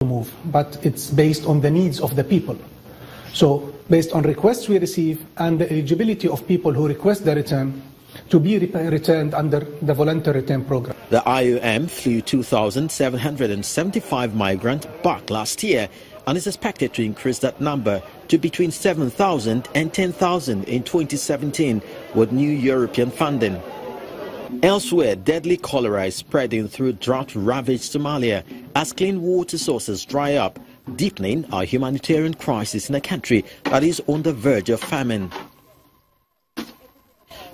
move, but it's based on the needs of the people. So based on requests we receive and the eligibility of people who request the return to be returned under the voluntary return program. The IOM flew 2,775 migrants back last year and is expected to increase that number to between 7,000 and 10,000 in 2017 with new European funding. Elsewhere, deadly cholera is spreading through drought-ravaged Somalia as clean water sources dry up, deepening our humanitarian crisis in a country that is on the verge of famine.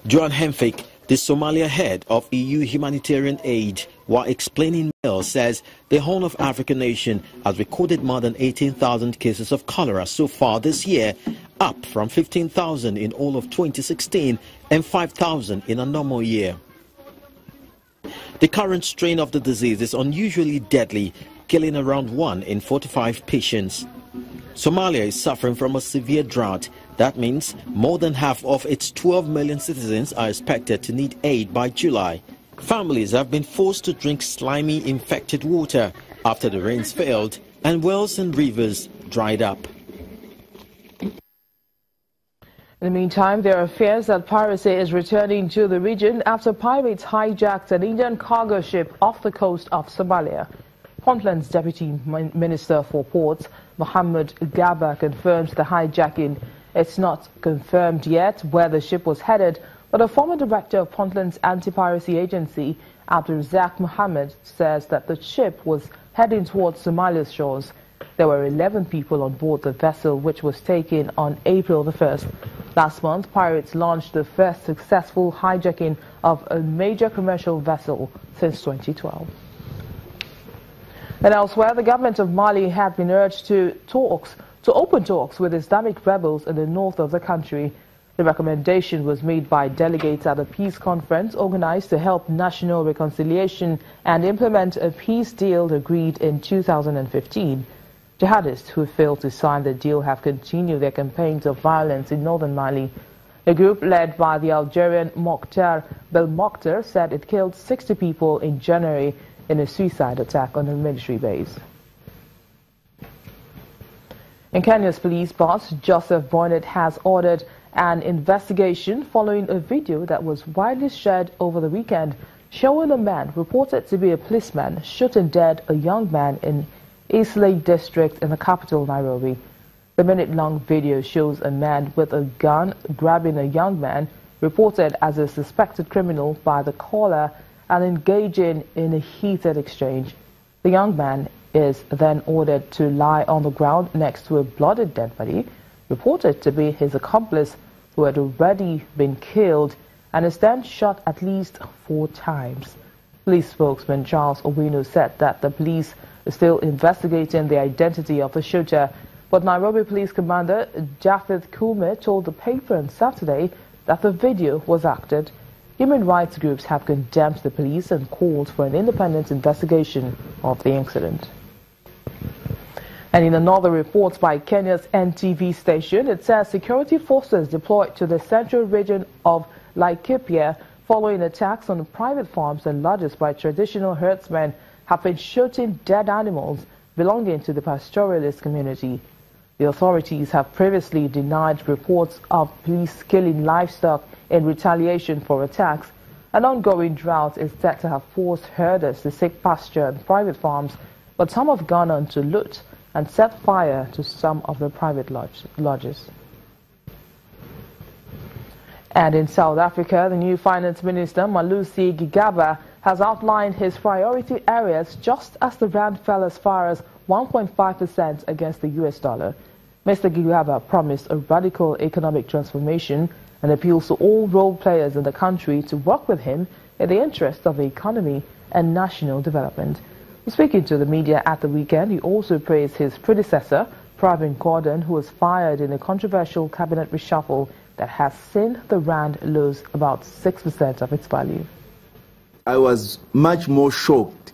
Johan Hemfik, the Somalia head of EU humanitarian aid, while explaining mail, says the Horn of Africa nation has recorded more than 18,000 cases of cholera so far this year, up from 15,000 in all of 2016 and 5,000 in a normal year. The current strain of the disease is unusually deadly, killing around 1 in 45 patients. Somalia is suffering from a severe drought. That means more than half of its 12 million citizens are expected to need aid by July. Families have been forced to drink slimy, infected water after the rains failed and wells and rivers dried up. In the meantime, there are fears that piracy is returning to the region after pirates hijacked an Indian cargo ship off the coast of Somalia. Puntland's Deputy Minister for Ports, Mohammed Gaba, confirms the hijacking. It's not confirmed yet where the ship was headed, but a former director of Puntland's anti-piracy agency, Abdulrazak Mohammed, says that the ship was heading towards Somalia's shores. There were 11 people on board the vessel, which was taken on April the 1st. Last month, pirates launched the first successful hijacking of a major commercial vessel since 2012. And elsewhere, the government of Mali had been urged to open talks with Islamic rebels in the north of the country. The recommendation was made by delegates at a peace conference organized to help national reconciliation and implement a peace deal agreed in 2015. Jihadists who failed to sign the deal have continued their campaigns of violence in northern Mali. A group led by the Algerian Mokhtar Belmokhtar said it killed 60 people in January in a suicide attack on a military base. And Kenya's police boss, Joseph Boynet, has ordered an investigation following a video that was widely shared over the weekend showing a man reported to be a policeman shooting dead a young man in Eastleigh district in the capital, Nairobi. The minute-long video shows a man with a gun grabbing a young man, reported as a suspected criminal by the caller, and engaging in a heated exchange. The young man is then ordered to lie on the ground next to a bloodied dead body, reported to be his accomplice who had already been killed and is then shot at least 4 times. Police spokesman Charles Owino said that the police are still investigating the identity of the shooter, but Nairobi Police Commander Japheth Kume told the paper on Saturday that the video was acted. Human rights groups have condemned the police and called for an independent investigation of the incident. And in another report by Kenya's NTV station, it says security forces deployed to the central region of Laikipia following attacks on private farms and lodges by traditional herdsmen have been shooting dead animals belonging to the pastoralist community. The authorities have previously denied reports of police killing livestock in retaliation for attacks. An ongoing drought is said to have forced herders to seek pasture on private farms, but some have gone on to loot and set fire to some of the private lodges. And in South Africa, the new Finance Minister, Malusi Gigaba, has outlined his priority areas just as the rand fell as far as 1.5% against the US dollar. Mr. Gigaba promised a radical economic transformation and appeals to all role players in the country to work with him in the interest of the economy and national development. Speaking to the media at the weekend, he also praised his predecessor, Pravin Gordhan, who was fired in a controversial cabinet reshuffle that has seen the rand lose about 6% of its value. I was much more shocked.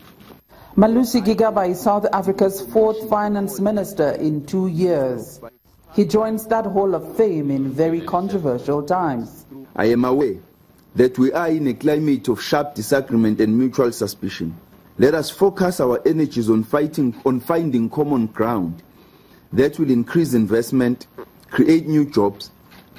Malusi Gigaba is South Africa's 4th finance minister in 2 years. He joins that hall of fame in very controversial times. I am aware that we are in a climate of sharp disagreement and mutual suspicion. Let us focus our energies on finding common ground that will increase investment, create new jobs,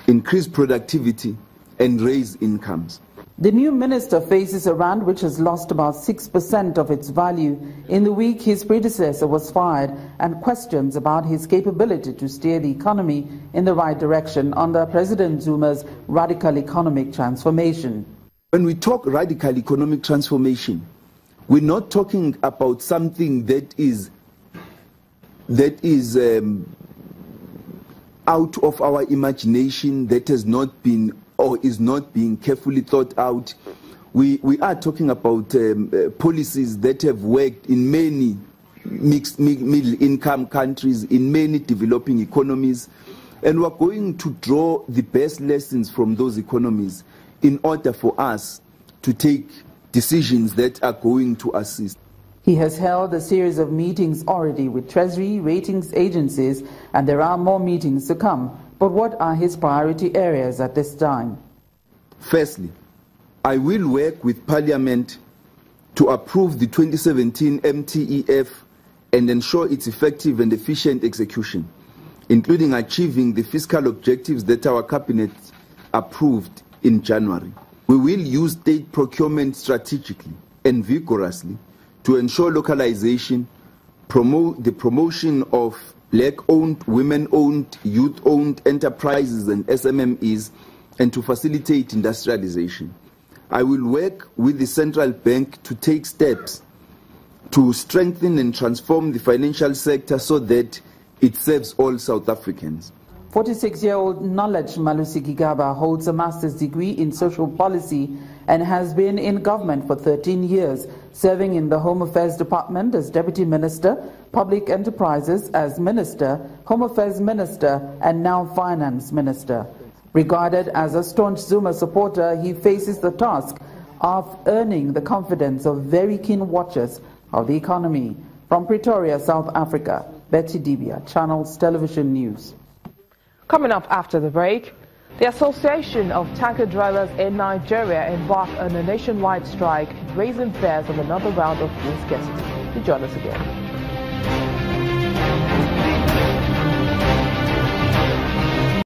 increase productivity, and raise incomes. The new minister faces a rand which has lost about 6% of its value in the week his predecessor was fired, and questions about his capability to steer the economy in the right direction under President Zuma's radical economic transformation. When we talk radical economic transformation, we're not talking about something that is out of our imagination, that has not been or is not being carefully thought out. We are talking about policies that have worked in many middle-income countries, in many developing economies, and we're going to draw the best lessons from those economies in order for us to take decisions that are going to assist. He has held a series of meetings already with Treasury, ratings agencies, and there are more meetings to come. But what are his priority areas at this time? Firstly, I will work with Parliament to approve the 2017 MTEF and ensure its effective and efficient execution, including achieving the fiscal objectives that our Cabinet approved in January. We will use state procurement strategically and vigorously to ensure localization, promote the promotion of Black-owned, women-owned, youth-owned enterprises and SMMEs, and to facilitate industrialization. I will work with the central bank to take steps to strengthen and transform the financial sector so that it serves all South Africans. 46-year-old Knowledge Malusi Gigaba holds a master's degree in social policy and has been in government for 13 years, serving in the Home Affairs Department as Deputy Minister, Public Enterprises as Minister, Home Affairs Minister, and now Finance Minister. Regarded as a staunch Zuma supporter, he faces the task of earning the confidence of very keen watchers of the economy. From Pretoria, South Africa, Betty Dibia, Channels Television News. Coming up after the break, the Association of Tanker Drivers in Nigeria embarked on a nationwide strike, raising fears of another round of fuel scarcity. Join us again.